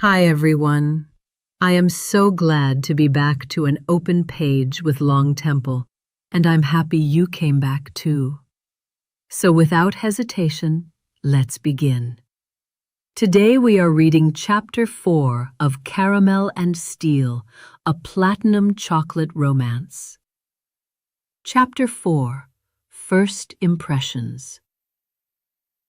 Hi, everyone. I am so glad to be back to an open page with LongTemple, and I'm happy you came back too. So without hesitation, let's begin. Today we are reading Chapter 4 of Caramel and Steel, a platinum chocolate romance. Chapter 4, First Impressions.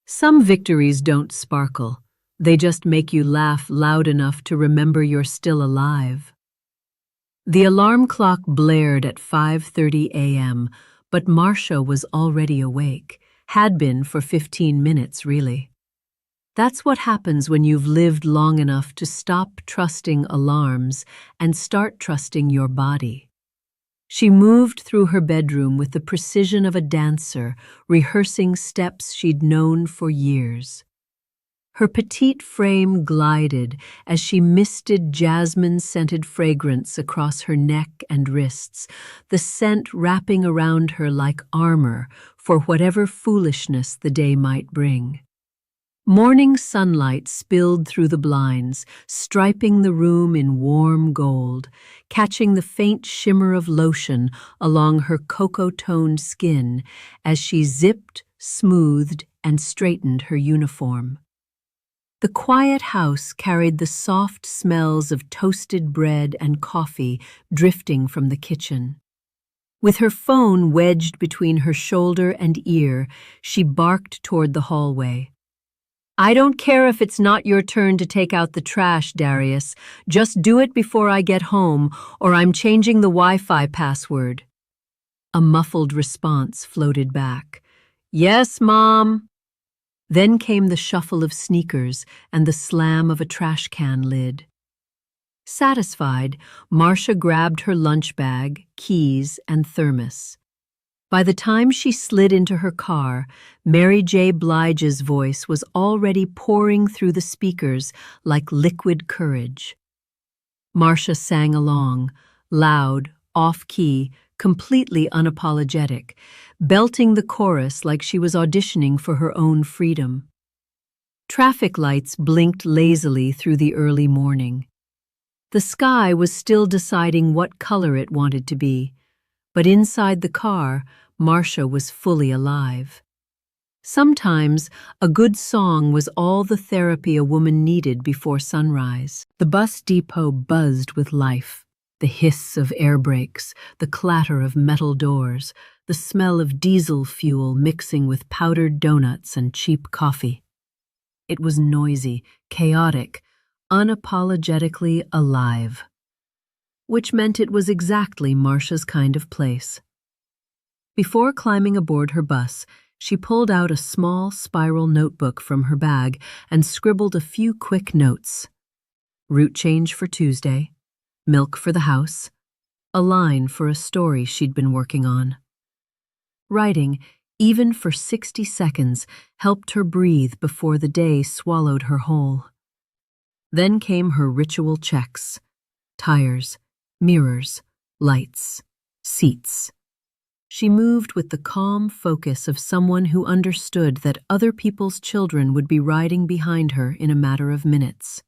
Some victories don't sparkle. They just make you laugh loud enough to remember you're still alive. The alarm clock blared at 5:30 a.m., but Marcia was already awake, had been for 15 minutes, really. That's what happens when you've lived long enough to stop trusting alarms and start trusting your body. She moved through her bedroom with the precision of a dancer, rehearsing steps she'd known for years. Her petite frame glided as she misted jasmine-scented fragrance across her neck and wrists, the scent wrapping around her like armor for whatever foolishness the day might bring. Morning sunlight spilled through the blinds, striping the room in warm gold, catching the faint shimmer of lotion along her cocoa-toned skin as she zipped, smoothed, and straightened her uniform. The quiet house carried the soft smells of toasted bread and coffee drifting from the kitchen. With her phone wedged between her shoulder and ear, she barked toward the hallway. "I don't care if it's not your turn to take out the trash, Darius. Just do it before I get home, or I'm changing the Wi-Fi password." A muffled response floated back. "Yes, Mom." Then came the shuffle of sneakers and the slam of a trash can lid. Satisfied, Marcia grabbed her lunch bag, keys, and thermos. By the time she slid into her car, Mary J. Blige's voice was already pouring through the speakers like liquid courage. Marcia sang along, loud, off-key, completely unapologetic, belting the chorus like she was auditioning for her own freedom. Traffic lights blinked lazily through the early morning. The sky was still deciding what color it wanted to be, but inside the car, Marcia was fully alive. Sometimes, a good song was all the therapy a woman needed before sunrise. The bus depot buzzed with life. The hiss of air brakes, the clatter of metal doors, the smell of diesel fuel mixing with powdered donuts and cheap coffee. It was noisy, chaotic, unapologetically alive. Which meant it was exactly Marcia's kind of place. Before climbing aboard her bus, she pulled out a small spiral notebook from her bag and scribbled a few quick notes. Route change for Tuesday. Milk for the house, a line for a story she'd been working on. Writing, even for 60 seconds, helped her breathe before the day swallowed her whole. Then came her ritual checks: tires, mirrors, lights, seats. She moved with the calm focus of someone who understood that other people's children would be riding behind her in a matter of minutes.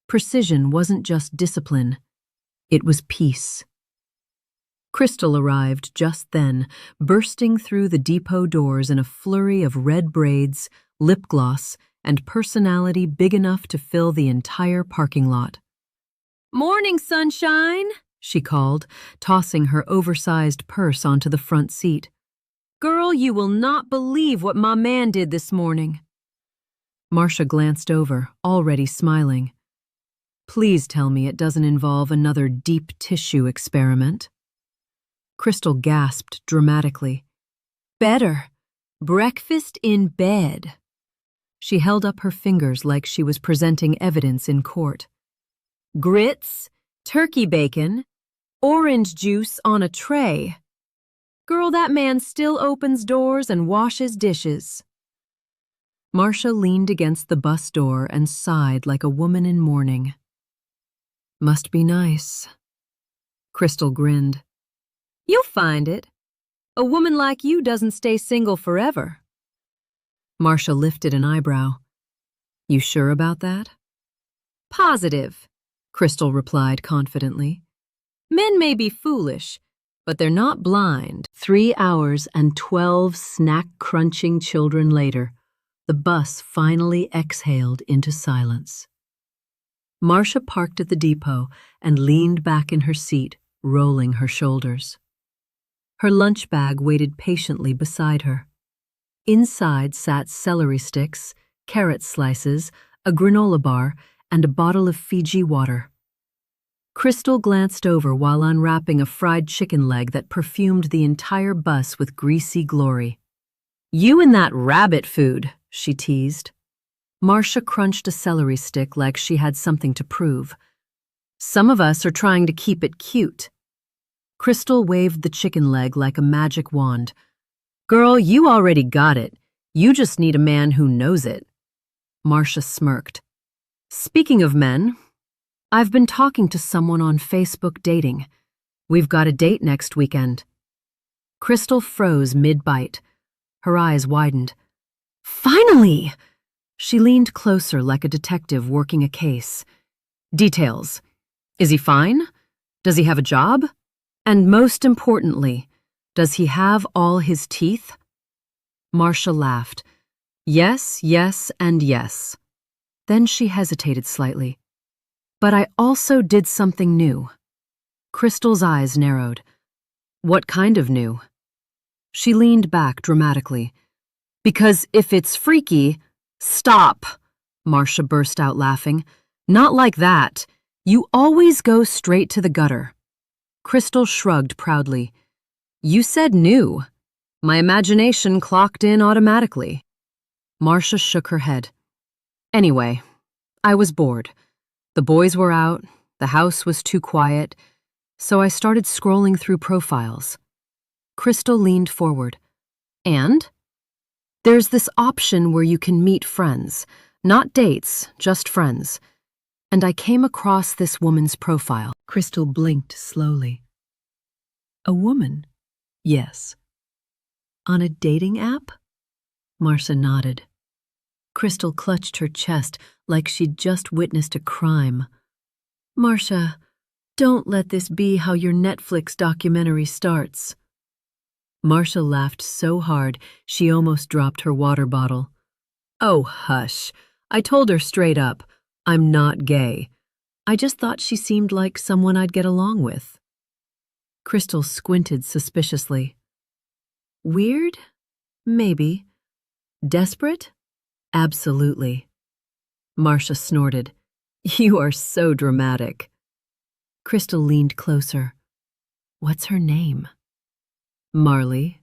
Precision wasn't just discipline, it was peace. Crystal arrived just then, bursting through the depot doors in a flurry of red braids, lip gloss, and personality big enough to fill the entire parking lot. "Morning, sunshine," she called, tossing her oversized purse onto the front seat. "Girl, you will not believe what my man did this morning." Marcia glanced over, already smiling. "Please tell me it doesn't involve another deep tissue experiment." Crystal gasped dramatically. "Better. Breakfast in bed." She held up her fingers like she was presenting evidence in court. "Grits, turkey bacon, orange juice on a tray. Girl, that man still opens doors and washes dishes." Marcia leaned against the bus door and sighed like a woman in mourning. "Must be nice." Crystal grinned. "You'll find it. A woman like you doesn't stay single forever." Marcia lifted an eyebrow. "You sure about that?" Positive, Crystal replied confidently. Men may be foolish, but they're not blind. 3 hours and 12 snack-crunching children later, the bus finally exhaled into silence. Marcia parked at the depot and leaned back in her seat, rolling her shoulders. Her lunch bag waited patiently beside her. Inside sat celery sticks, carrot slices, a granola bar, and a bottle of Fiji water. Crystal glanced over while unwrapping a fried chicken leg that perfumed the entire bus with greasy glory. "You and that rabbit food," she teased. Marcia crunched a celery stick like she had something to prove. "Some of us are trying to keep it cute." Crystal waved the chicken leg like a magic wand. "Girl, you already got it. You just need a man who knows it." Marcia smirked. "Speaking of men, I've been talking to someone on Facebook dating. We've got a date next weekend." Crystal froze mid-bite. Her eyes widened. "Finally!" She leaned closer like a detective working a case. "Details. Is he fine? Does he have a job? And most importantly, does he have all his teeth?" Marcia laughed. "Yes, yes, and yes." Then she hesitated slightly. "But I also did something new." Crystal's eyes narrowed. "What kind of new?" She leaned back dramatically. "Because if it's freaky—" "Stop!" Marcia burst out laughing. "Not like that. You always go straight to the gutter." Crystal shrugged proudly. "You said new. My imagination clocked in automatically." Marcia shook her head. "Anyway, I was bored. The boys were out, the house was too quiet, so I started scrolling through profiles." Crystal leaned forward. "And?" "There's this option where you can meet friends. Not dates, just friends. And I came across this woman's profile." Crystal blinked slowly. "A woman?" "Yes." "On a dating app?" Marcia nodded. Crystal clutched her chest like she'd just witnessed a crime. "Marcia, don't let this be how your Netflix documentary starts." Marcia laughed so hard she almost dropped her water bottle. "Oh, hush. I told her straight up, I'm not gay. I just thought she seemed like someone I'd get along with." Crystal squinted suspiciously. "Weird? Maybe. Desperate? Absolutely." Marcia snorted. "You are so dramatic." Crystal leaned closer. "What's her name?" "Marlie."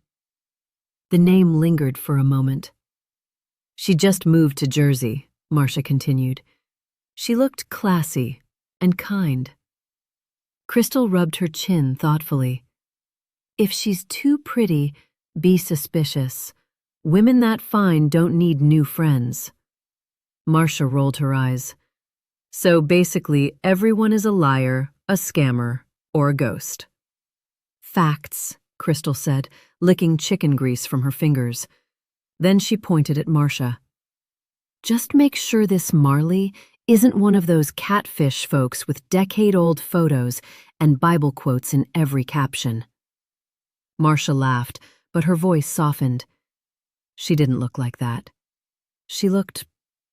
The name lingered for a moment. "She just moved to Jersey," Marcia continued. "She looked classy and kind." Crystal rubbed her chin thoughtfully. "If she's too pretty, be suspicious. Women that fine don't need new friends." Marcia rolled her eyes. "So basically, everyone is a liar, a scammer, or a ghost." "Facts," Crystal said, licking chicken grease from her fingers. Then she pointed at Marcia. "Just make sure this Marlie isn't one of those catfish folks with decade-old photos and Bible quotes in every caption." Marcia laughed, but her voice softened. She didn't look like that. She looked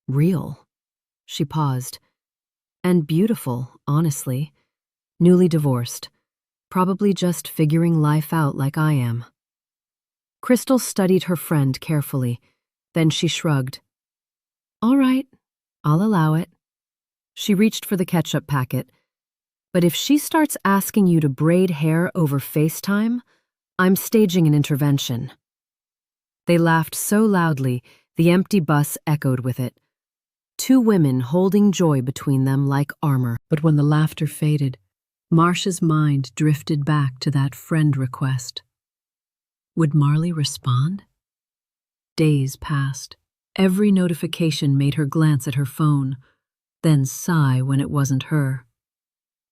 real. She paused. And beautiful, honestly. Newly divorced. Probably just figuring life out like I am. Crystal studied her friend carefully. Then she shrugged. "All right, I'll allow it." She reached for the ketchup packet. "But if she starts asking you to braid hair over FaceTime, I'm staging an intervention." They laughed so loudly, the empty bus echoed with it. Two women holding joy between them like armor. But when the laughter faded, Marcia's mind drifted back to that friend request. Would Marlie respond? Days passed. Every notification made her glance at her phone, then sigh when it wasn't her.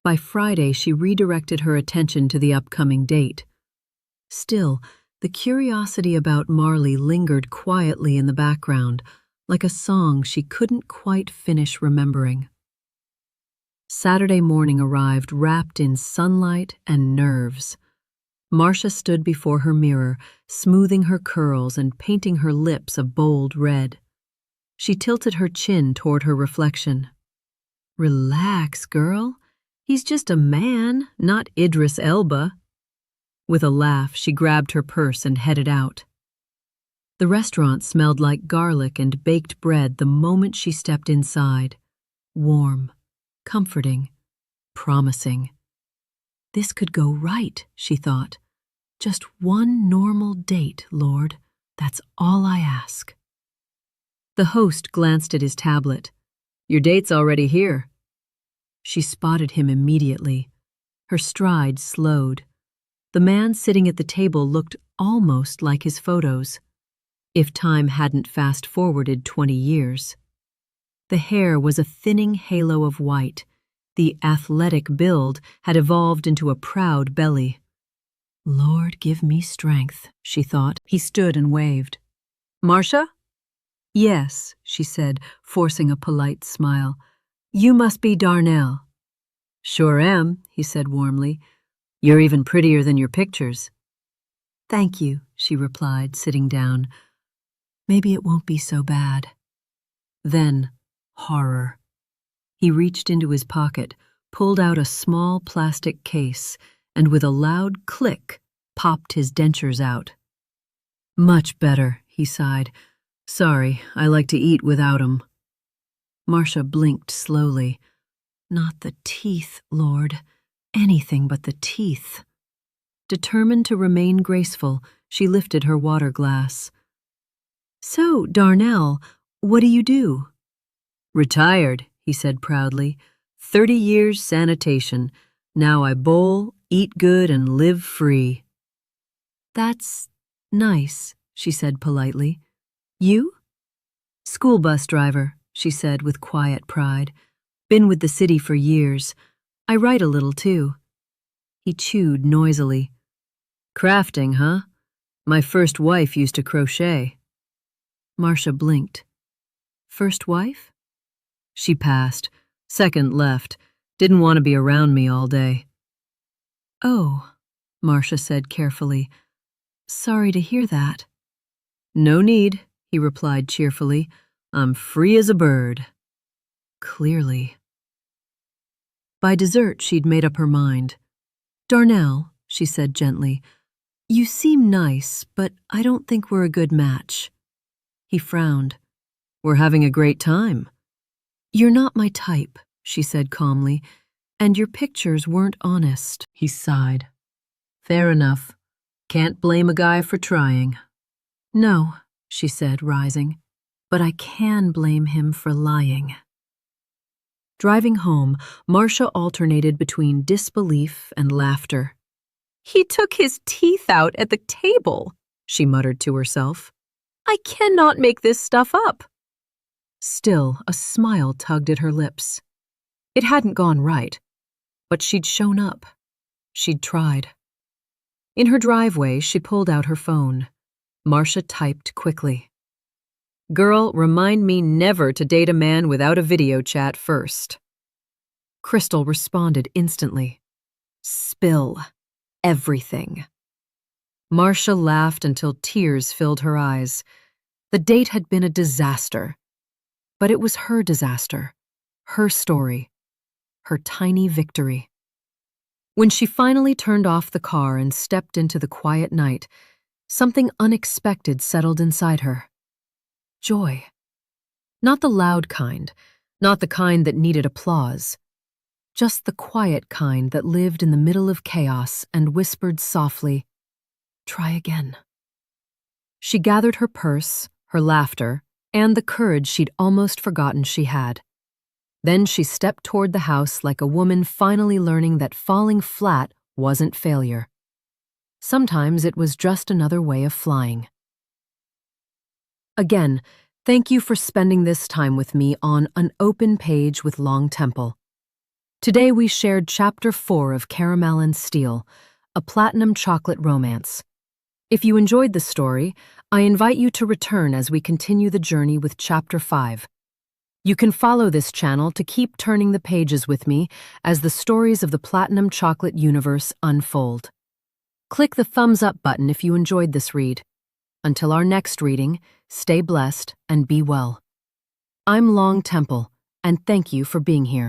By Friday, she redirected her attention to the upcoming date. Still, the curiosity about Marlie lingered quietly in the background, like a song she couldn't quite finish remembering. Saturday morning arrived wrapped in sunlight and nerves. Marcia stood before her mirror, smoothing her curls and painting her lips a bold red. She tilted her chin toward her reflection. "Relax, girl. He's just a man, not Idris Elba." With a laugh, she grabbed her purse and headed out. The restaurant smelled like garlic and baked bread the moment she stepped inside. Warm, comforting, promising. This could go right, she thought. Just one normal date, Lord. That's all I ask. The host glanced at his tablet. "Your date's already here." She spotted him immediately. Her stride slowed. The man sitting at the table looked almost like his photos, if time hadn't fast-forwarded 20 years. The hair was a thinning halo of white. The athletic build had evolved into a proud belly. "Lord, give me strength," she thought. He stood and waved. "Marcia?" "Yes," she said, forcing a polite smile. "You must be Darnell." "Sure am," he said warmly. "You're even prettier than your pictures." "Thank you," she replied, sitting down. "Maybe it won't be so bad." Then, horror. He reached into his pocket, pulled out a small plastic case, and with a loud click, popped his dentures out. "Much better," he sighed. "Sorry, I like to eat without 'em." Marcia blinked slowly. Not the teeth, Lord. Anything but the teeth. Determined to remain graceful, she lifted her water glass. "So, Darnell, what do you do?" "Retired," he said proudly. 30 years sanitation. Now I bowl, eat good, and live free." "That's nice," she said politely. "You?" "School bus driver," she said with quiet pride. "Been with the city for years. I write a little, too." He chewed noisily. "Crafting, huh? My first wife used to crochet." Marcia blinked. "First wife?" "She passed. Second left. Didn't want to be around me all day." "Oh," Marcia said carefully. "Sorry to hear that." "No need," he replied cheerfully. "I'm free as a bird." Clearly. By dessert, she'd made up her mind. "Darnell," she said gently, "you seem nice, but I don't think we're a good match." He frowned. "We're having a great time." "You're not my type," she said calmly, "and your pictures weren't honest." He sighed. "Fair enough. Can't blame a guy for trying." "No," she said, rising, "but I can blame him for lying." Driving home, Marcia alternated between disbelief and laughter. "He took his teeth out at the table," she muttered to herself. "I cannot make this stuff up." Still, a smile tugged at her lips. It hadn't gone right, but she'd shown up. She'd tried. In her driveway, she pulled out her phone. Marcia typed quickly. "Girl, remind me never to date a man without a video chat first." Crystal responded instantly. "Spill everything." Marcia laughed until tears filled her eyes. The date had been a disaster. But it was her disaster, her story, her tiny victory. When she finally turned off the car and stepped into the quiet night, something unexpected settled inside her. Joy. Not the loud kind, not the kind that needed applause. Just the quiet kind that lived in the middle of chaos and whispered softly, "Try again." She gathered her purse, her laughter, and the courage she'd almost forgotten she had. Then she stepped toward the house like a woman finally learning that falling flat wasn't failure. Sometimes it was just another way of flying. Again, thank you for spending this time with me on An Open Page with LongTemple. Today we shared Chapter 4 of Caramel and Steel, a platinum chocolate romance. If you enjoyed the story, I invite you to return as we continue the journey with Chapter 5. You can follow this channel to keep turning the pages with me as the stories of the Platinum Chocolate universe unfold. Click the thumbs up button if you enjoyed this read. Until our next reading, stay blessed and be well. I'm LongTemple, and thank you for being here.